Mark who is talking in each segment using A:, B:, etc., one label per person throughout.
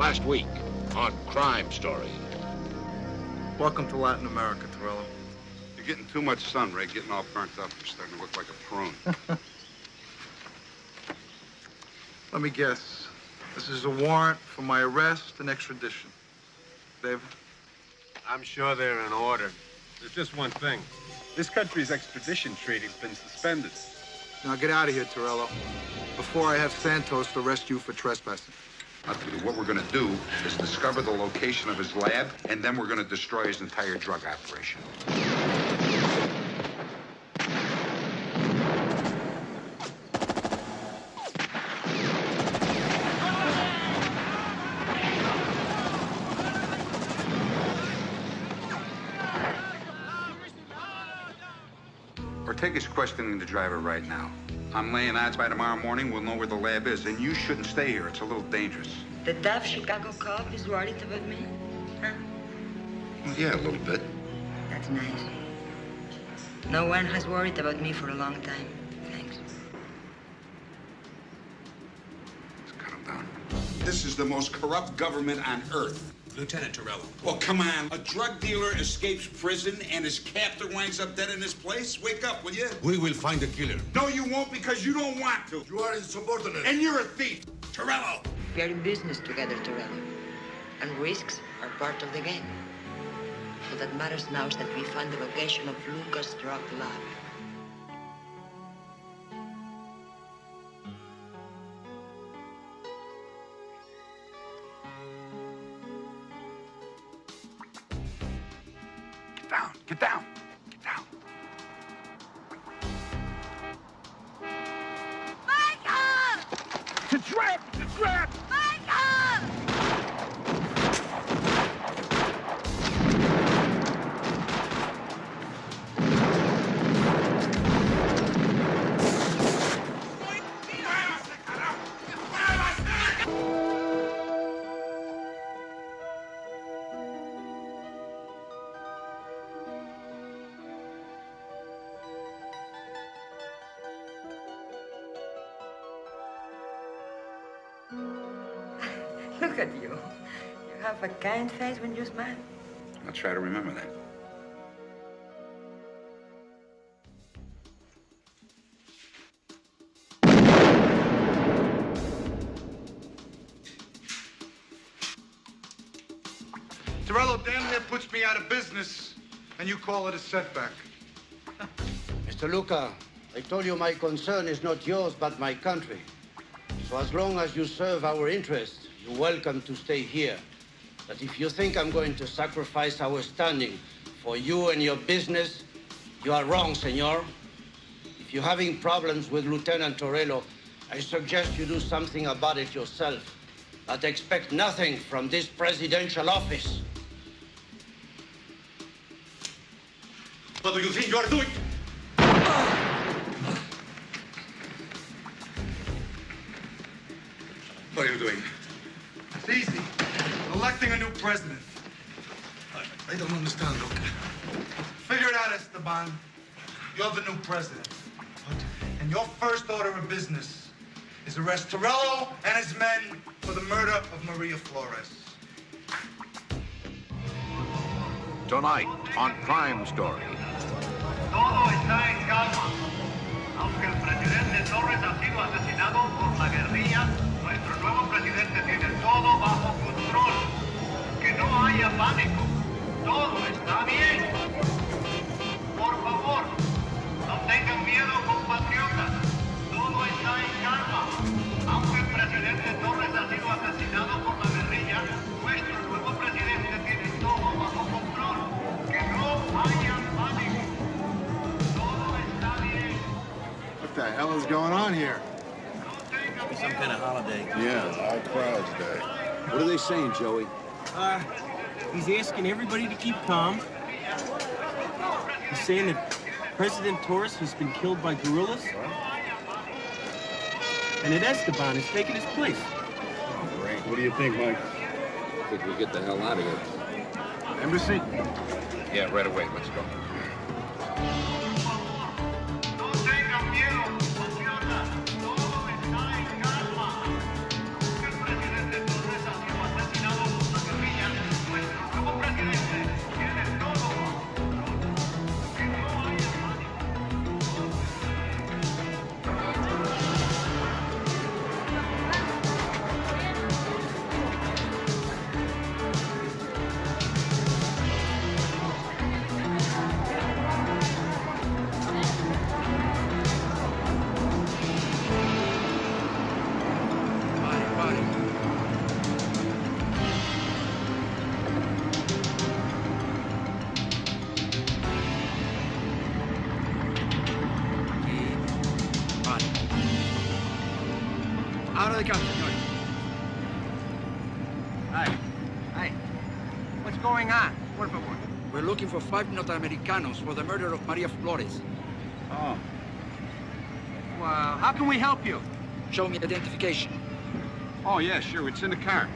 A: Last week on Crime Story.
B: Welcome to Latin America, Torello.
C: You're getting too much sun, Ray. Getting all burnt up. You're starting to look like a prune.
B: Let me guess. This is a warrant for my arrest and extradition. David?
D: I'm sure they're in order. There's just one thing. This country's extradition treaty's been suspended.
B: Now get out of here, Torello, before I have Santos arrest you for trespassing.
C: I'll tell you, what we're gonna do is discover the location of his lab, and then we're gonna destroy his entire drug operation. Ortega's questioning the driver right now. I'm laying odds by tomorrow morning we'll know where the lab is, and you shouldn't stay here. It's a little dangerous.
E: The tough Chicago cop is worried about me, huh?
C: Well, yeah, a little bit.
E: That's nice. No one has worried about me for a long time. Thanks.
C: Let's cut him down. This is the most corrupt government on earth.
F: Lieutenant Torello.
C: Well, come on. A drug dealer escapes prison and his captor winds up dead in his place? Wake up, will you?
F: We will find the killer.
C: No, you won't, because you don't want to.
F: You are insubordinate.
C: And you're a thief. Torello!
E: We are in business together, Torello. And risks are part of the game. All that matters now is that we find the location of Lucas' drug lab.
C: Get down. Get down.
E: Michael!
C: It's a trap! It's a trap!
E: Michael! Look at you. You have a kind face when you smile.
C: I'll try to remember that.
B: Torello damn near puts me out of business, and you call it a setback.
G: Mr. Luca, I told you my concern is not yours, but my country. So as long as you serve our interests, you're welcome to stay here. But if you think I'm going to sacrifice our standing for you and your business, you are wrong, senor. If you're having problems with Lieutenant Torello, I suggest you do something about it yourself. But expect nothing from this presidential office.
F: What do you think you are doing?
C: What are you doing?
B: It's easy. Electing a new president.
F: I don't understand, look.
B: Figure it out, Esteban. You're the new president. And your first order of business is arrest Torello and his men for the murder of Maria Flores.
A: Tonight on Crime Story.
H: Todo está en calma. Aunque el presidente Torres ha sido asesinado por la guerrilla, nuestro nuevo presidente tiene todo bajo control. Que no haya pánico. Todo está bien. Por favor, no tengan miedo, compatriotas. Todo está en calma. Aunque el presidente Torres ha sido asesinado por la guerrilla, nuestro nuevo presidente tiene todo bajo control. Que no haya pánico. Todo está bien.
B: What the hell is going on here?
I: Some kind of holiday.
F: Yeah, our crowd's day.
I: What are they saying, Joey?
J: He's asking everybody to keep calm. He's saying that President Torres has been killed by guerrillas. And that Esteban has taken his place.
F: Great. What do you think, Mike?
I: I think we get the hell out of here.
B: Embassy?
A: Yeah, right away. Let's go.
H: No tengan miedo, compatriotas. Todo está en calma. El presidente Torres ha sido asesinado
K: delicado, senor.
L: Hi. Hi. What's going on? Por favor.
K: We're looking for 5 Norteamericanos for the murder of Maria Flores.
L: Oh. Well, how can we help you?
K: Show me identification.
C: Oh, yeah, sure. It's in the car.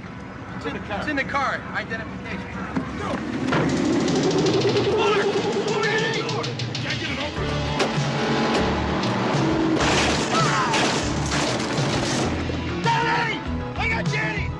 L: It's in the car. It's in the car. Identification.
F: Mark! Can't get it over.
L: Danny! I got Danny!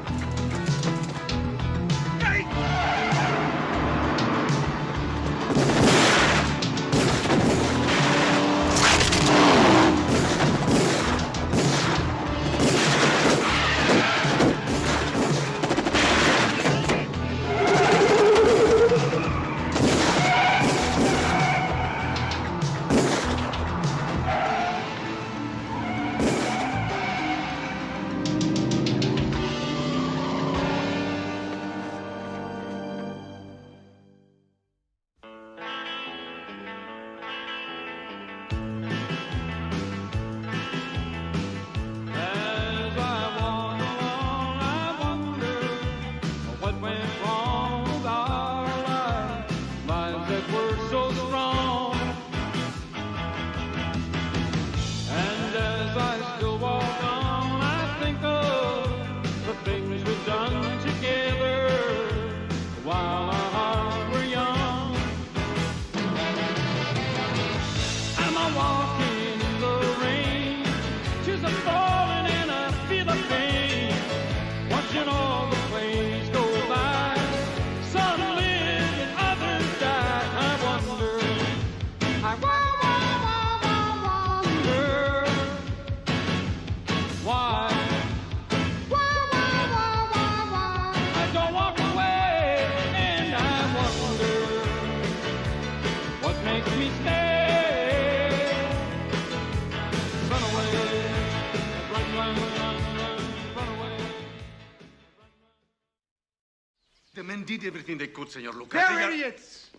F: The men did everything they could, Senor Lucas.
B: They're idiots!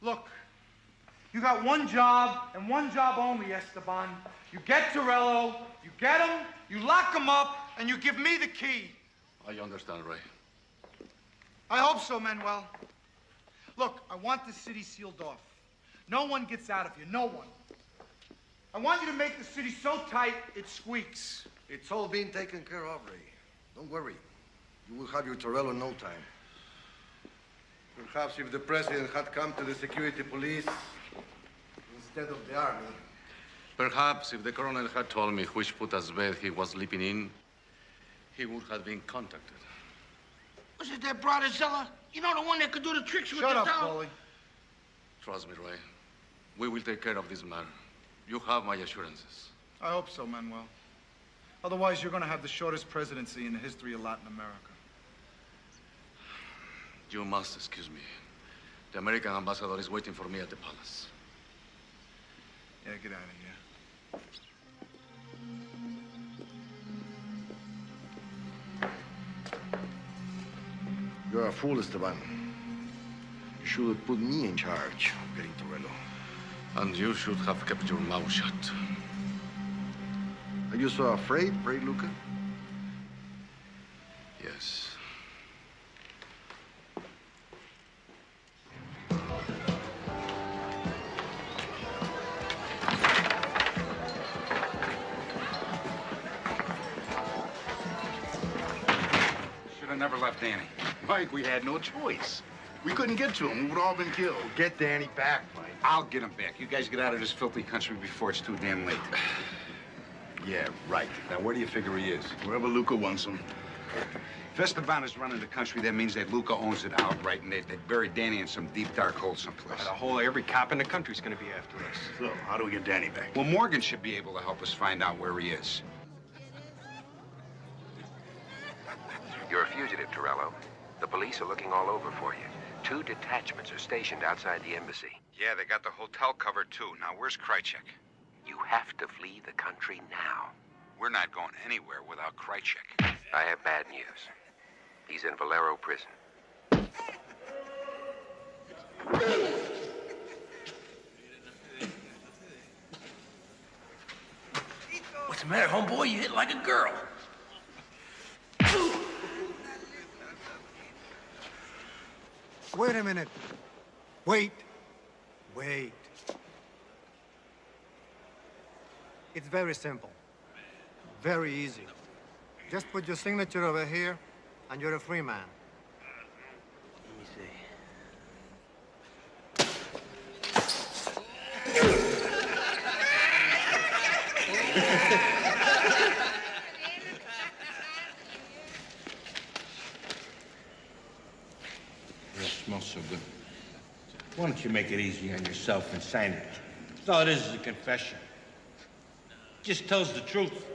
B: Look, you got one job and one job only, Esteban. You get Torello, you get him, you lock him up, and you give me the key.
F: I understand, Ray.
B: I hope so, Manuel. Look, I want this city sealed off. No one gets out of here, no one. I want you to make the city so tight it squeaks.
M: It's all being taken care of, Ray. Don't worry. You will have your Torello in no time. Perhaps if the president had come to the security police instead of the army.
F: Perhaps if the colonel had told me which puta's bed he was sleeping in, he would have been contacted.
N: Was it that Bradazella? You know, the one that could do the tricks with
B: Shut
N: the
B: up,
N: doll?
B: Paulie.
F: Trust me, Ray. We will take care of this matter. You have my assurances.
B: I hope so, Manuel. Otherwise, you're going to have the shortest presidency in the history of Latin America.
F: You must excuse me. The American ambassador is waiting for me at the palace.
B: Yeah, get out of here.
M: You're a fool, Esteban. You should have put me in charge of getting Torello.
F: And you should have kept your mouth shut.
M: Are you so afraid, Fray Luca?
F: Yes.
C: Should have never left Danny.
F: Mike, we had no choice. We couldn't get to him. We would have all been killed.
M: Get Danny back, Mike.
C: I'll get him back. You guys get out of this filthy country before it's too damn late.
F: Yeah, right. Now, where do you figure he is? Wherever Luca wants him.
C: If Esteban is running the country, that means that Luca owns it outright, and they buried Danny in some deep, dark hole someplace.
D: A whole every cop in the country's gonna be after us.
F: So, how do we get Danny back?
C: Well, Morgan should be able to help us find out where he is.
O: You're a fugitive, Torello. The police are looking all over for you. 2 detachments are stationed outside the embassy.
C: Yeah, they got the hotel covered, too. Now, where's Krychek?
O: You have to flee the country now.
C: We're not going anywhere without Krychek.
O: I have bad news. He's in Valero prison.
N: What's the matter, homeboy? You hit like a girl.
P: wait a minute. Wait. Wait. It's very simple. Very easy. Just put your signature over here, and you're a free man.
G: Let me see.
Q: It smells so good. Why don't you make it easy on yourself and sign it? All it is a confession. Just tells the truth.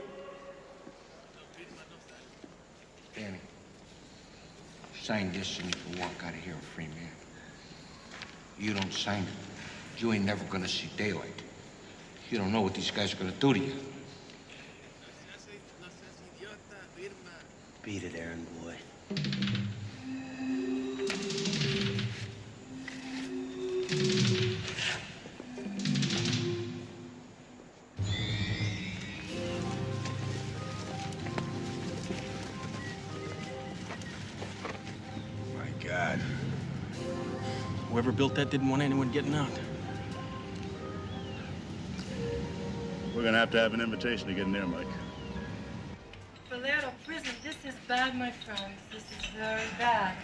Q: Danny, sign this and you can walk out of here a free man. You don't sign it, you ain't never gonna see daylight. You don't know what these guys are gonna do to you.
G: Beat it, errand boy.
Q: My God.
J: Whoever built that didn't want anyone getting out.
R: We're gonna have an invitation to get in there, Mike.
S: Valero prison, this is bad, my friends. This is very bad.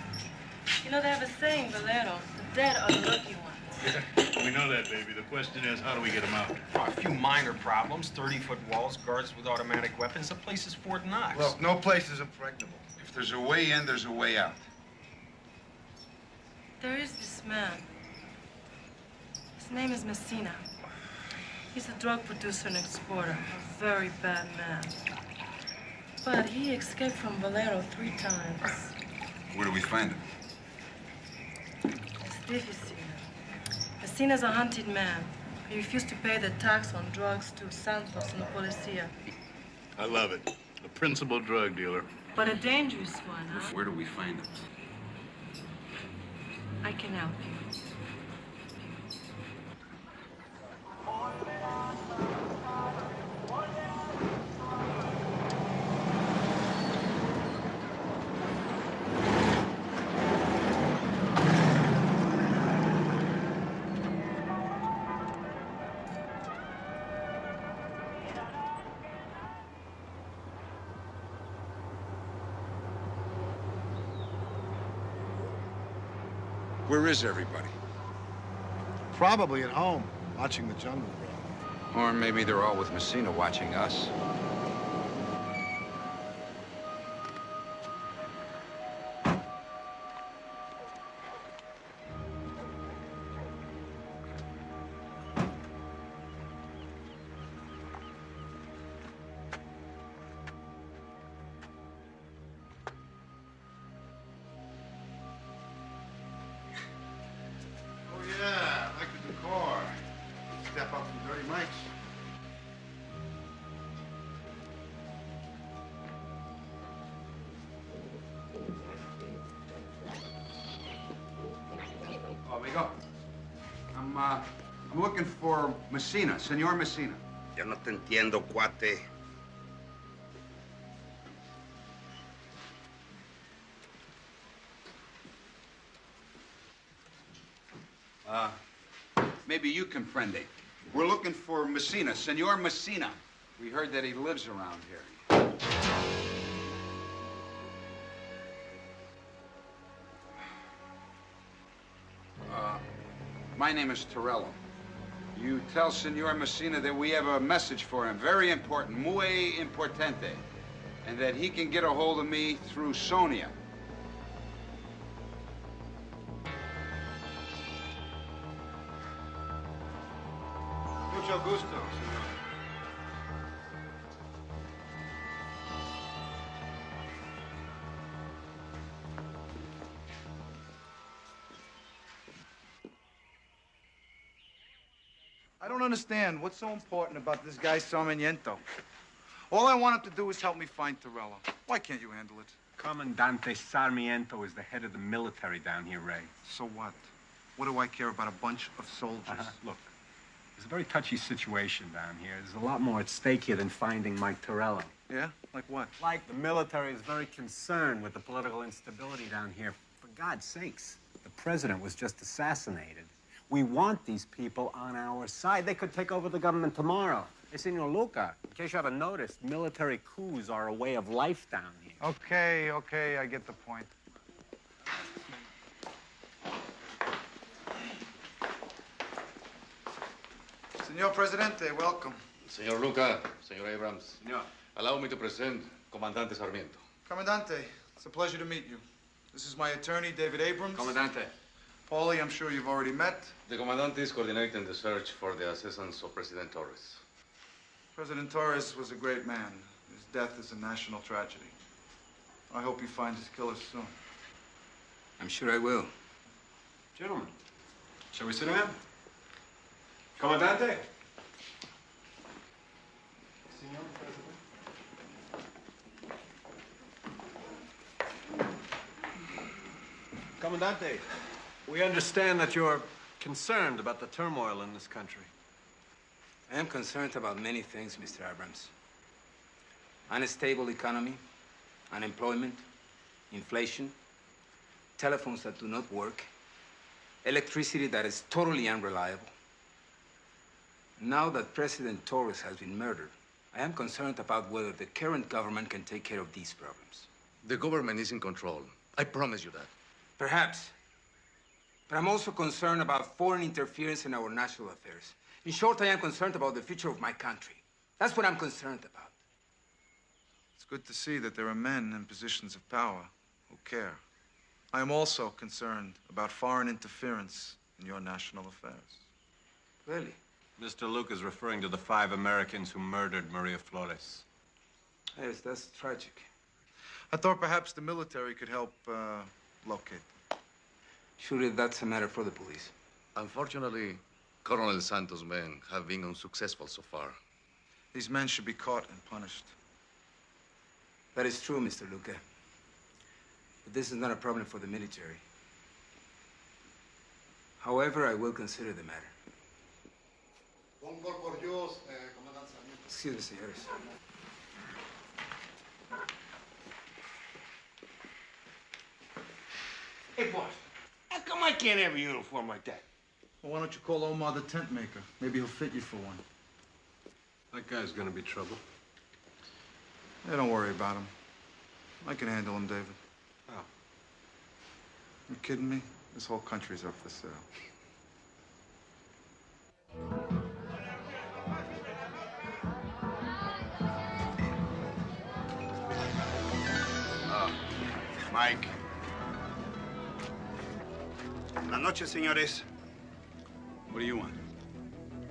S: You know, they have a saying, Valero, the dead are the lucky ones.
R: We know that, baby. The question is, how do we get them out?
T: Oh, a few minor problems, 30-foot walls, guards with automatic weapons. The place is Fort Knox.
C: Look, no place is impregnable. If there's a way in, there's a way out.
S: There is this man. His name is Messina. He's a drug producer and exporter, a very bad man. But he escaped from Valero 3 times.
C: Where do we find him?
S: It's difficult. Messina's a hunted man. He refused to pay the tax on drugs to Santos and the Policia.
R: I love it. A principal drug dealer.
S: But a dangerous one, huh?
C: Where do we find him?
S: I can help you.
C: Where is everybody?
P: Probably at home, watching the jungle.
C: Or maybe they're all with Messina watching us.
P: Yeah, I like the decor. Step up from Dirty Mike's.
C: Amigo, I'm looking for Messina, Senor Messina.
Q: Yo no te entiendo, cuate.
C: Maybe you comprende. We're looking for Messina, Senor Messina. We heard that he lives around here. My name is Torello. You tell Senor Messina that we have a message for him, very important, muy importante, and that he can get a hold of me through Sonia.
P: Mucho gusto, senor.
B: I don't understand. What's so important about this guy, Sarmiento? All I want him to do is help me find Torello. Why can't you handle it?
D: Comandante Sarmiento is the head of the military down here, Ray.
B: So what? What do I care about a bunch of soldiers?
D: Look, it's a very touchy situation down here. There's a lot more at stake here than finding Mike Torello.
B: Yeah? Like what?
D: Like the military is very concerned with the political instability down here. For God's sakes. The president was just assassinated. We want these people on our side. They could take over the government tomorrow. Hey, Senor Luca, in case you haven't noticed, military coups are a way of life down here.
B: Okay, I get the point. Senor Presidente, welcome.
F: Senor Luca, Senor Abrams. Senor. Allow me to present Comandante Sarmiento.
B: Comandante, it's a pleasure to meet you. This is my attorney, David Abrams.
F: Comandante.
B: Paulie, I'm sure you've already met.
F: The Comandante is coordinating the search for the assassins of President Torres.
B: President Torres was a great man. His death is a national tragedy. I hope you find his killers soon.
L: I'm sure I will.
D: Gentlemen, shall we sit down? Comandante. Senor President. Comandante, we understand that you're concerned about the turmoil in this country.
L: I am concerned about many things, Mr. Abrams. Unstable economy, unemployment, inflation, telephones that do not work, electricity that is totally unreliable. Now that President Torres has been murdered, I am concerned about whether the current government can take care of these problems.
F: The government is in control. I promise you that.
L: Perhaps. But I'm also concerned about foreign interference in our national affairs. In short, I am concerned about the future of my country. That's what I'm concerned about.
B: It's good to see that there are men in positions of power who care. I am also concerned about foreign interference in your national affairs.
L: Really?
D: Mr. Luke is referring to the 5 Americans who murdered Maria Flores.
L: Yes, that's tragic.
B: I thought perhaps the military could help locate them.
L: Surely that's a matter for the police.
F: Unfortunately, Colonel Santos' men have been unsuccessful so far.
B: These men should be caught and punished.
L: That is true, Mr. Luca. But this is not a problem for the military. However, I will consider the matter. Excuse me, senores.
N: Hey, boss, how come I can't have a uniform like that?
B: Well, why don't you call Omar the tent maker? Maybe he'll fit you for one.
D: That guy's gonna be trouble.
B: Hey, don't worry about him. I can handle him, David.
D: Oh.
B: You kidding me? This whole country's up for sale.
N: Mike. Buenas noches, señores.
R: What do you want?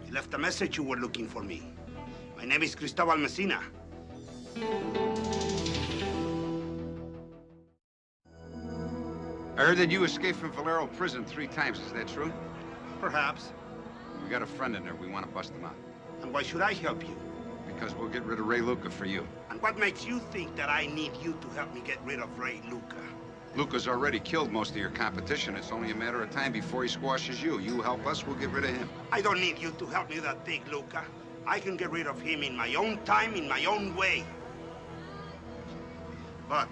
N: You left a message you were looking for me. My name is Cristobal Messina.
C: I heard that you escaped from Valero prison 3 times. Is that true?
N: Perhaps.
C: We got a friend in there. We want to bust him out.
N: And why should I help you?
C: Because we'll get rid of Ray Luca for you.
N: And what makes you think that I need you to help me get rid of Ray Luca?
C: Luca's already killed most of your competition. It's only a matter of time before he squashes you. You help us, we'll get rid of him.
N: I don't need you to help me with that big Luca. I can get rid of him in my own time, in my own way. But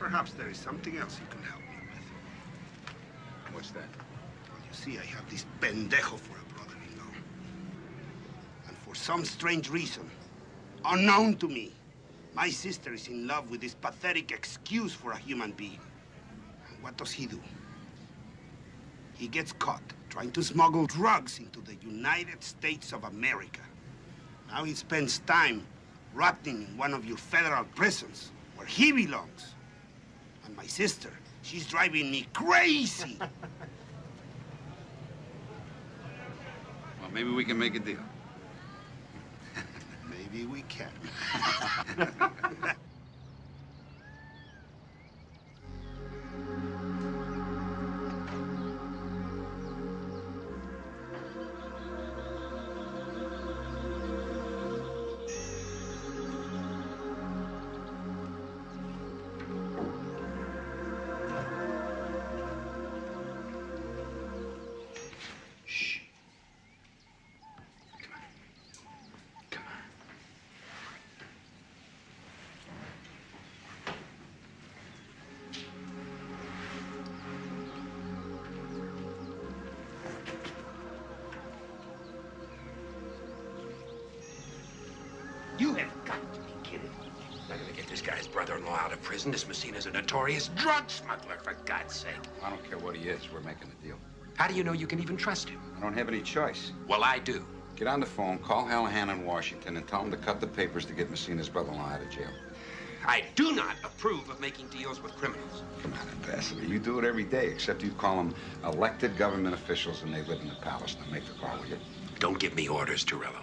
N: perhaps there is something else you can help me with.
C: What's that?
N: Well, you see, I have this pendejo for a brother-in-law. And for some strange reason, unknown to me, my sister is in love with this pathetic excuse for a human being. And what does he do? He gets caught trying to smuggle drugs into the United States of America. Now he spends time rotting in one of your federal prisons where he belongs. And my sister, she's driving me crazy.
C: Well, maybe we can make a deal.
N: Maybe we can.
O: You have got to be kidding. I'm gonna get this guy's brother-in-law out of prison. This Messina's a notorious drug smuggler, for God's sake.
C: I don't care what he is. We're making a deal.
O: How do you know you can even trust him?
C: I don't have any choice.
O: Well, I do.
C: Get on the phone, call Hallahan in Washington, and tell him to cut the papers to get Messina's brother-in-law out of jail.
O: I do not approve of making deals with criminals.
C: Come on, Ambassador. You do it every day, except you call them elected government officials and they live in the palace. Now make the call, will you?
O: Don't give me orders, Torello.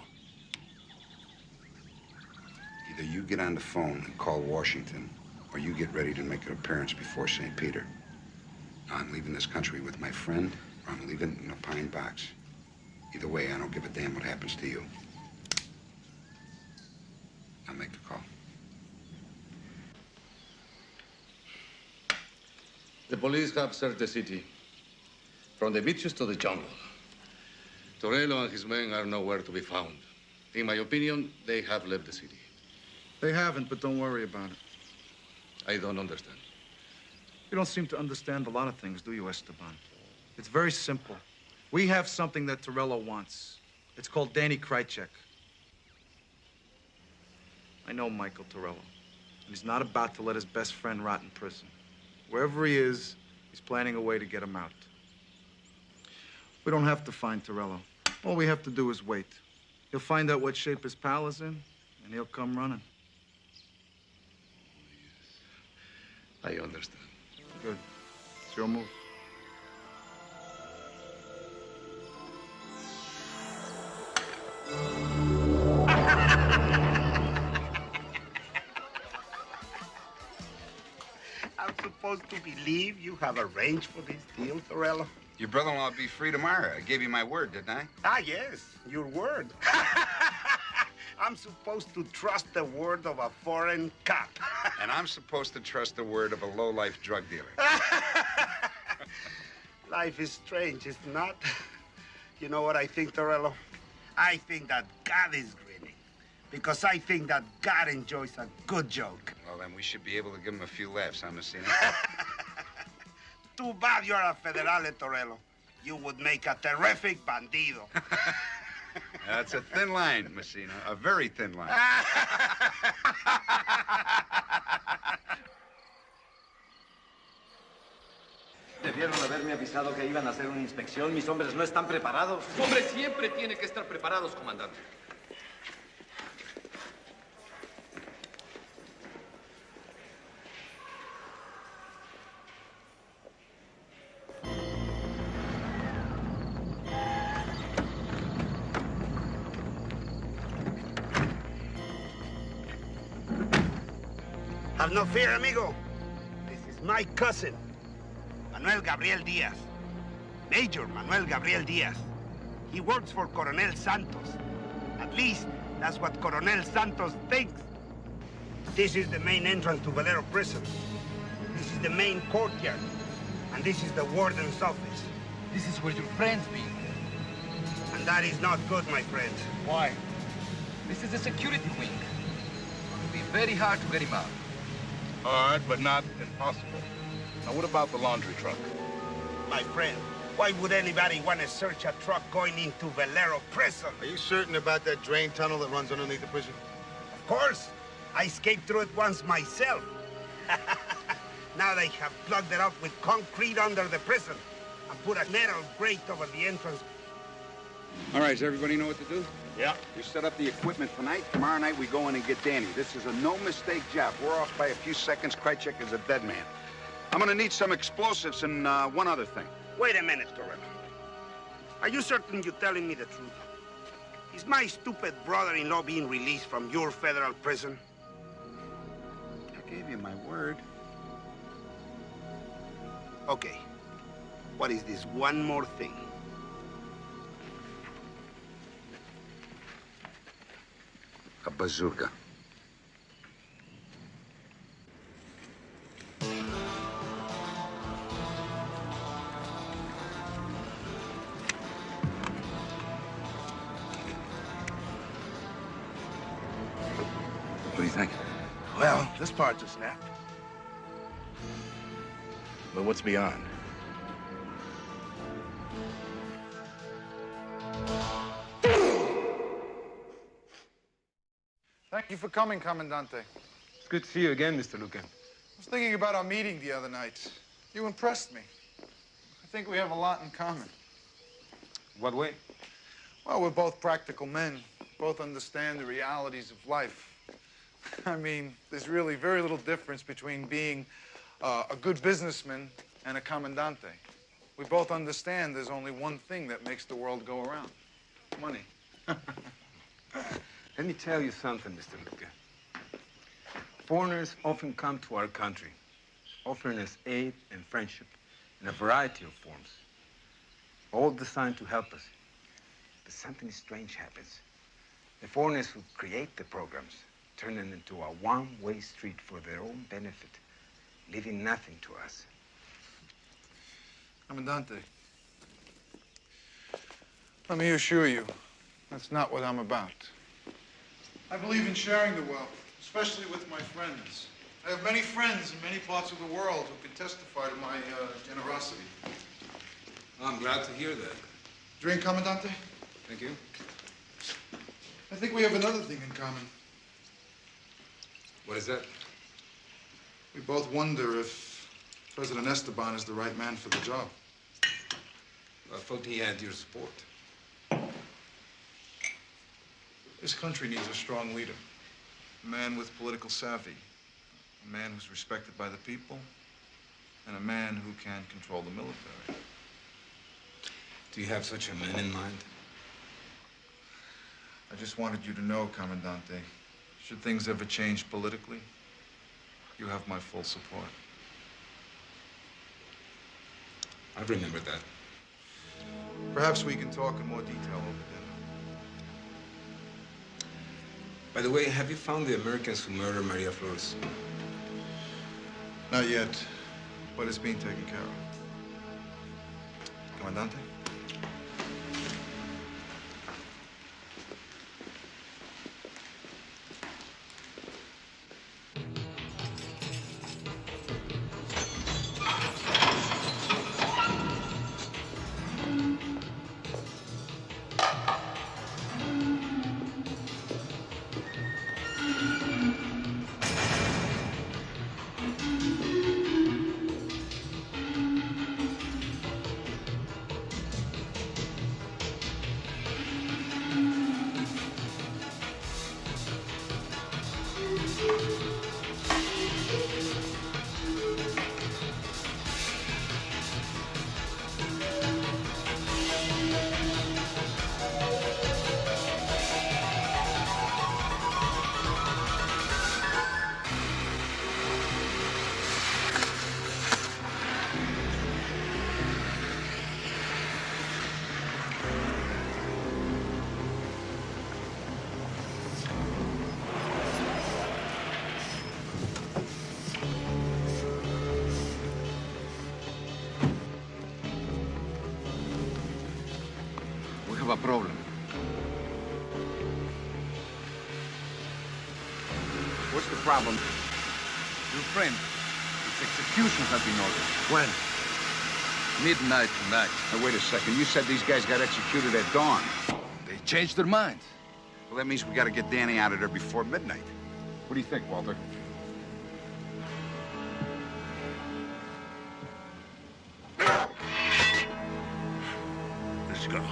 C: Either you get on the phone and call Washington, or you get ready to make an appearance before St. Peter. Now, I'm leaving this country with my friend, or I'm leaving in a pine box. Either way, I don't give a damn what happens to you. Now make the call.
F: The police have searched the city, from the beaches to the jungle. Torello and his men are nowhere to be found. In my opinion, they have left the city.
B: They haven't, but don't worry about it.
F: I don't understand.
B: You don't seem to understand a lot of things, do you, Esteban? It's very simple. We have something that Torello wants. It's called Danny Krychek. I know Michael Torello, and he's not about to let his best friend rot in prison. Wherever he is, he's planning a way to get him out. We don't have to find Torello. All we have to do is wait. He'll find out what shape his pal is in, and he'll come running.
F: I understand.
B: Good. It's your move.
N: I'm supposed to believe you have arranged for this deal, Torello?
C: Your brother-in-law will be free tomorrow. I gave you my word, didn't I?
N: Ah, yes, your word. I'm supposed to trust the word of a foreign cop.
C: And I'm supposed to trust the word of a low-life drug dealer.
N: Life is strange, is it not? You know what I think, Torello? I think that God is grinning. Because I think that God enjoys a good joke.
C: Well, then we should be able to give him a few laughs, huh, Messina?
N: Too bad you're a federale, Torello. You would make a terrific bandido.
C: That's a thin line, Messina. A very thin line.
U: Debieron haberme avisado que iban a hacer una inspección. Mis hombres no están preparados.
V: Los hombres siempre tienen que estar preparados, comandante.
N: Have no fear, amigo. This is my cousin, Manuel Gabriel Diaz. Major Manuel Gabriel Diaz. He works for Coronel Santos. At least, that's what Coronel Santos thinks. This is the main entrance to Valero Prison. This is the main courtyard. And this is the warden's office.
K: This is where your friends be.
N: And that is not good, my friend.
K: Why? This is the security wing. It will be very hard to get him out.
R: Hard, but not impossible. Now, what about the laundry truck?
N: My friend, why would anybody want to search a truck going into Valero Prison?
P: Are you certain about that drain tunnel that runs underneath the prison?
N: Of course. I escaped through it once myself. Now they have plugged it up with concrete under the prison and put a metal grate over the entrance.
C: All right, does everybody know what to do?
R: Yeah.
C: You set up the equipment tonight. Tomorrow night, we go in and get Danny. This is a no-mistake job. We're off by a few seconds. Krychek is a dead man. I'm gonna need some explosives and one other thing.
N: Wait a minute, Torello. Are you certain you're telling me the truth? Is my stupid brother-in-law being released from your federal prison?
C: I gave you my word.
N: Okay. What is this one more thing?
C: A bazooka. What do you think?
R: Well, this part just snapped. But what's beyond?
B: Thank you for coming, Comandante.
L: It's good to see you again, Mr. Luca.
B: I was thinking about our meeting the other night. You impressed me. I think we have a lot in common.
L: What way?
B: Well, we're both practical men, both understand the realities of life. I mean, there's really very little difference between being a good businessman and a Comandante. We both understand there's only one thing that makes the world go around. Money.
L: Let me tell you something, Mr. Luca. Foreigners often come to our country, offering us aid and friendship in a variety of forms, all designed to help us. But something strange happens. The foreigners who create the programs turn them into a one-way street for their own benefit, leaving nothing to us.
B: Comandante, let me assure you, that's not what I'm about. I believe in sharing the wealth, especially with my friends. I have many friends in many parts of the world who can testify to my generosity.
L: I'm glad to hear that.
B: Drink, Comandante?
L: Thank you.
B: I think we have another thing in common.
L: What is that?
B: We both wonder if President Esteban is the right man for the job.
L: I thought he had your support.
B: This country needs a strong leader, a man with political savvy, a man who's respected by the people, and a man who can control the military.
L: Do you have such a man in mind?
B: I just wanted you to know, Comandante, should things ever change politically, you have my full support.
L: I remember that.
B: Perhaps we can talk in more detail over dinner.
L: By the way, have you found the Americans who murdered Maria Flores?
B: Not yet, but it's being taken care of. Comandante?
Q: We have a problem.
C: What's the problem?
K: Your friend, his execution has been ordered.
C: When?
K: Midnight tonight.
C: Now, wait a second. You said these guys got executed at dawn.
K: They changed their minds.
C: Well, that means we got to get Danny out of there before midnight.
K: What do you think, Walter?
N: Let's go.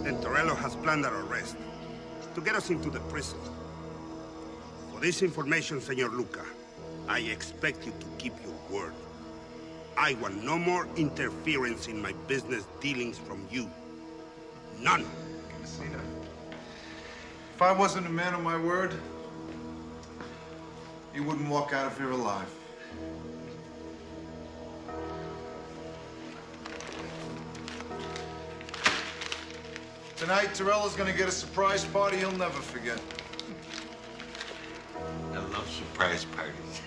N: And Torello has planned our arrest to get us into the prison. For this information, Senor Luca, I expect you to keep your word. I want no more interference in my business dealings from you. None.
B: Messina, if I wasn't a man of my word, you wouldn't walk out of here alive. Tonight, Torello's gonna get a surprise party he'll never forget.
Q: I love surprise parties.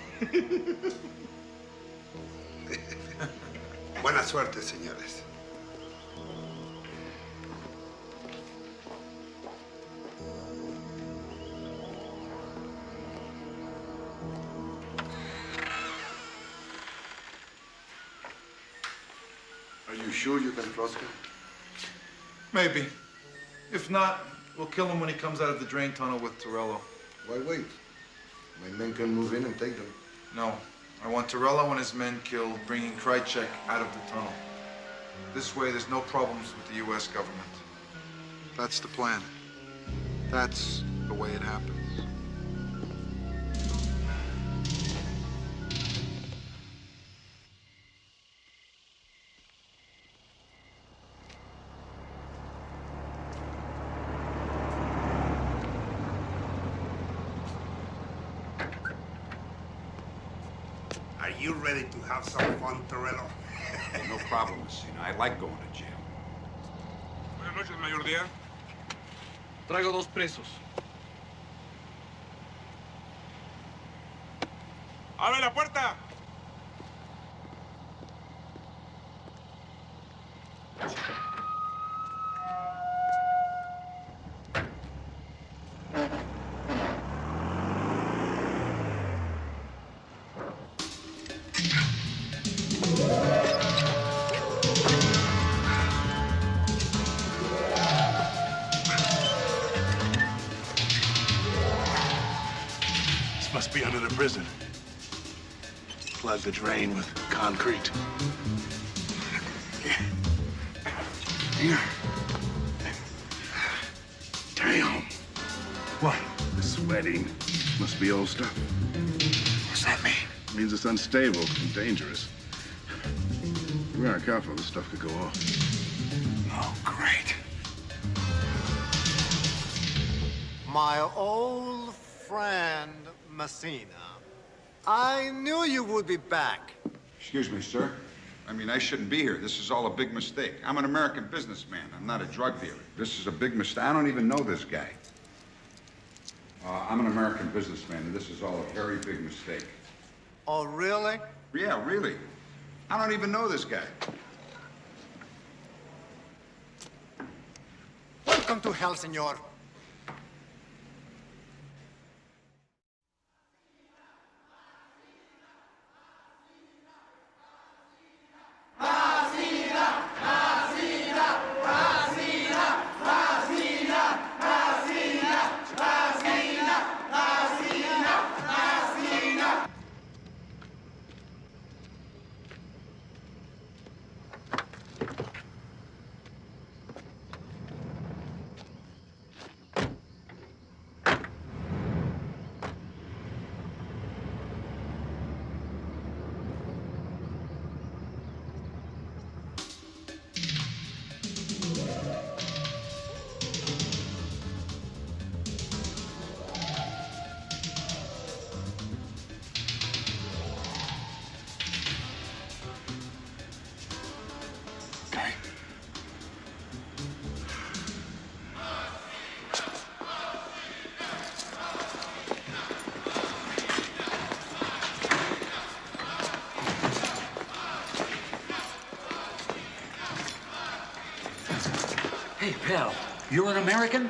N: Buena suerte, señores.
M: Are you sure you can trust him?
B: Maybe. If not, We'll kill him when he comes out of the drain tunnel with Torello.
M: Why wait? My men can move in and take them.
B: No. I want Torello and his men killed, bringing Krychek out of the tunnel. This way, there's no problems with the U.S. government. That's the plan. That's the way it happens.
N: Are you ready to have some fun, Torello?
C: No problem, Messina. I like going to jail.
E: Buenas noches, Mayor Díaz.
V: Traigo 2 presos.
E: ¡Abre la puerta!
R: Must be under the prison. Plug the drain with concrete. Here. Damn. What? The sweating. Must be old stuff. What's that mean? It means it's unstable and dangerous. If we aren't careful, this stuff could go off.
P: Oh, great. My old friend, Messina. I knew you would be back.
C: Excuse me, sir. I mean, I shouldn't be here. This is all a big mistake. I'm an American businessman. I'm not a drug dealer. This is a big mistake. I don't even know this guy. I'm an American businessman, and this is all a very big mistake.
P: Oh, really?
C: Yeah, really. I don't even know this guy.
P: Welcome to hell, senor.
K: Hey, pal, you're an American?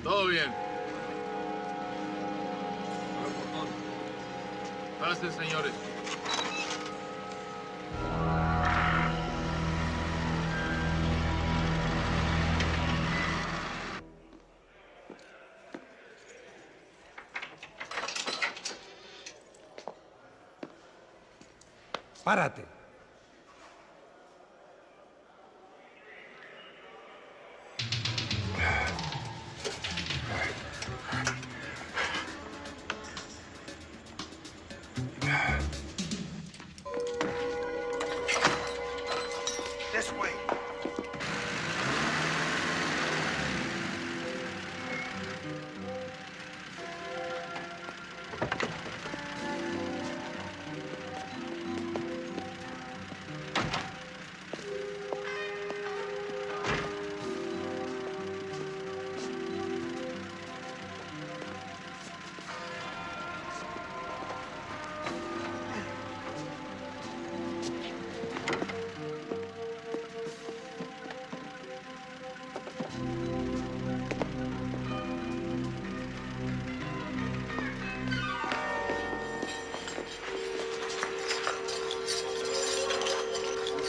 F: Todo bien. Pasen, señores.
Q: Párate.
N: This way.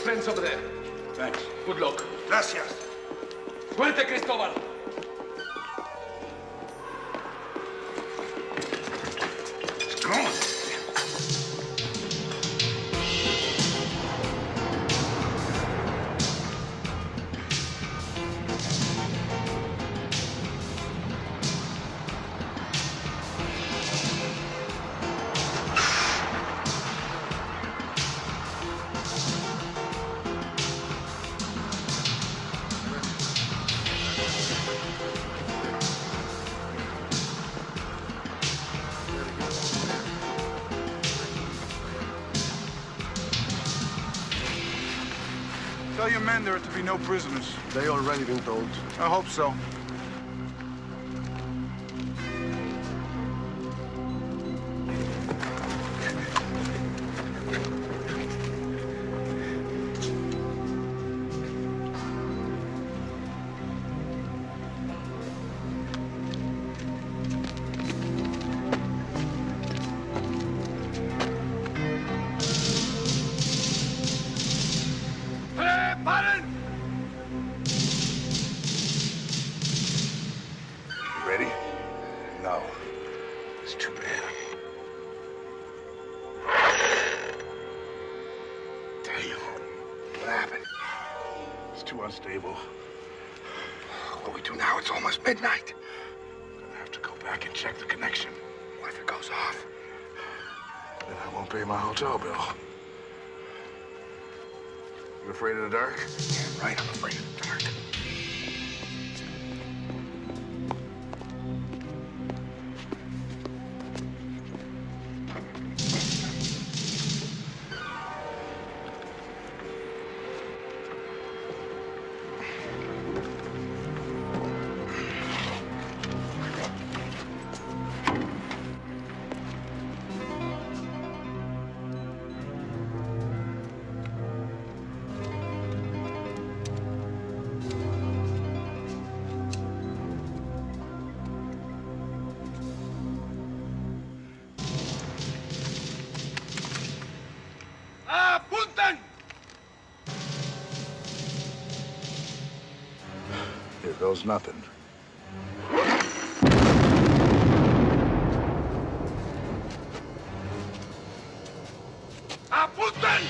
V: friends over there.
N: Thanks.
V: Good luck.
N: Gracias.
V: Suerte, Cristóbal.
N: Come on.
B: Tell your men there are to be no prisoners.
M: They already been told.
B: I hope so.
R: Ready? No. It's too bad. Damn. What happened? It's too unstable. What do we do now? It's almost midnight. Gonna have to go back and check the connection. What if it goes off? Then I won't pay my hotel bill. You afraid of the dark? Yeah, right. I'm afraid of the dark.
V: ¡Apunten!
R: Here goes nothing.
V: ¡Apunten!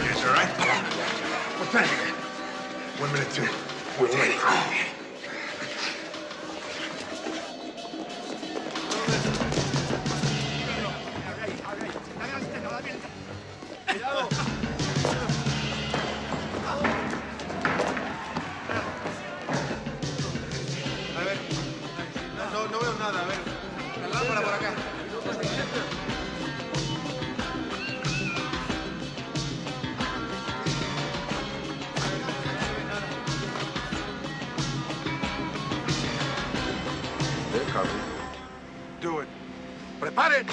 B: It's all right? What's that? 1 minute, two. We're ready.
P: A ver. No veo nada, a ver. La lámpara por acá.
R: They're covered.
B: Do it.
R: ¡Preparen!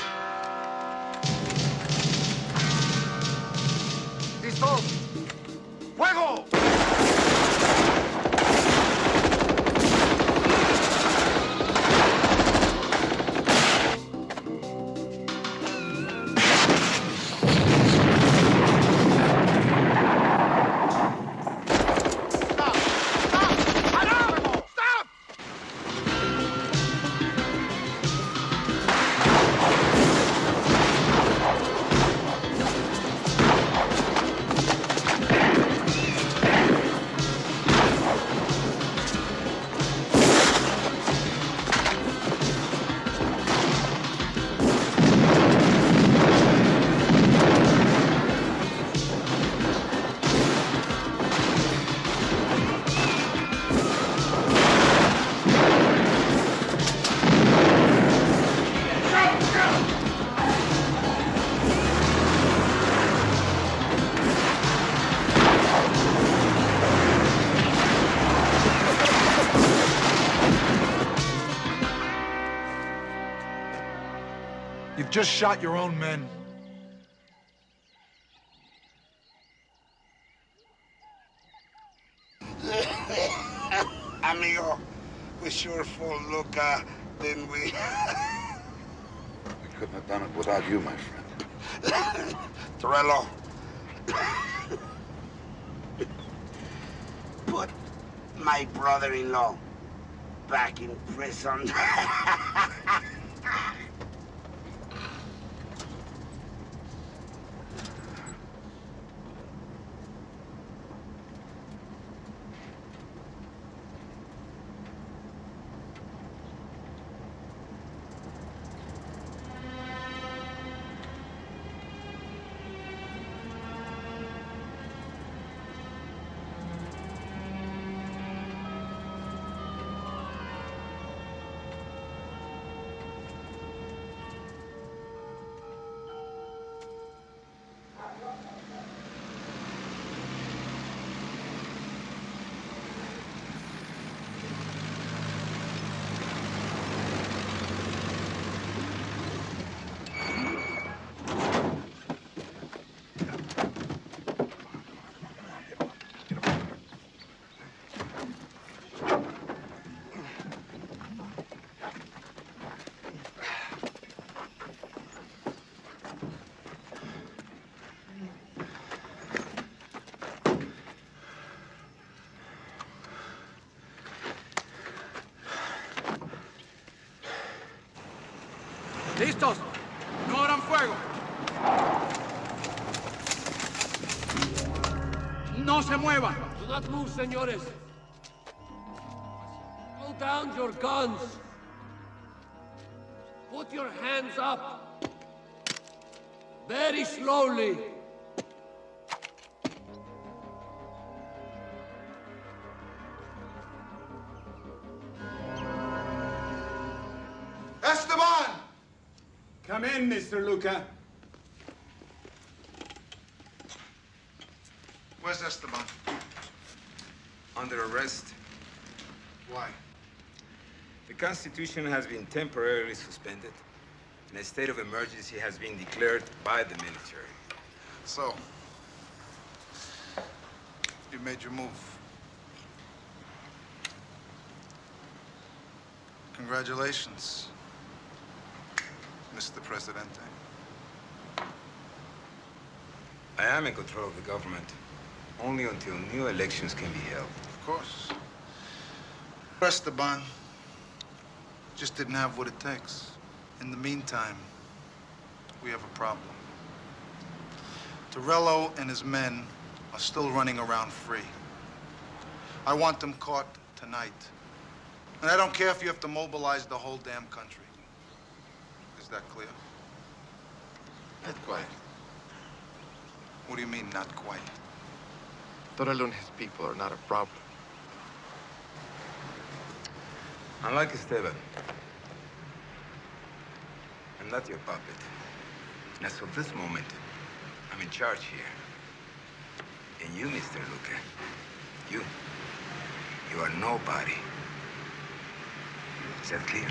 R: ¡Listo! ¡Fuego!
B: You've just shot your own men.
N: Amigo, we sure fooled Luca, didn't we?
C: We couldn't have done it without you, my friend.
N: Torello. Put my brother-in-law back in prison.
V: ¿Listos? No abran fuego. No se muevan.
A: Do not move, señores. Throw down your guns. Put your hands up. Very slowly.
B: Esteban!
L: Come in, Mr. Luca.
B: Where's Esteban?
L: Under arrest.
B: Why?
L: The Constitution has been temporarily suspended, and a state of emergency has been declared by the military.
B: So, you made your move. Congratulations, Mr. Presidente.
L: I am in control of the government, only until new elections can be held.
B: Of course. Esteban just didn't have what it takes. In the meantime, we have a problem. Torello and his men are still running around free. I want them caught tonight. And I don't care if you have to mobilize the whole damn country. Is that clear?
I: Not quite.
B: What do you mean, not quite?
I: Torello and his people are not a problem.
L: Unlike Esteban, I'm not your puppet. As of this moment, I'm in charge here. And you, Mr. Luca, you are nobody. Is that clear?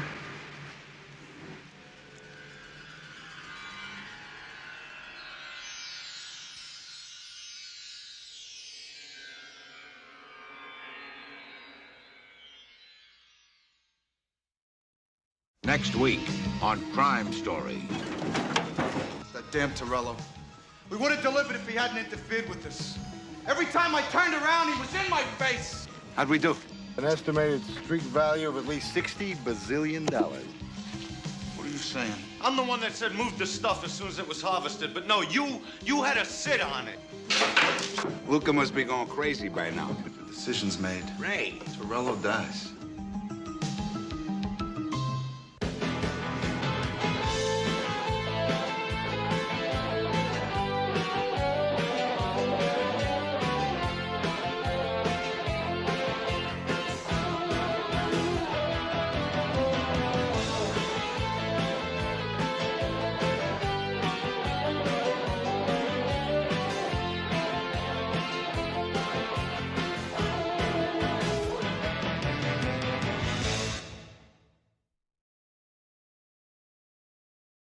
Q: Next week on Crime Story.
B: That damn Torello. We would have delivered if he hadn't interfered with us. Every time I turned around, he was in my face.
Q: How'd we do?
M: An estimated street value of at least $60 bazillion.
B: What are you saying?
W: I'm the one that said move the stuff as soon as it was harvested, but no, you had to sit on it.
C: Luca must be going crazy by now.
B: The decision's made.
Q: Ray.
B: Torello dies.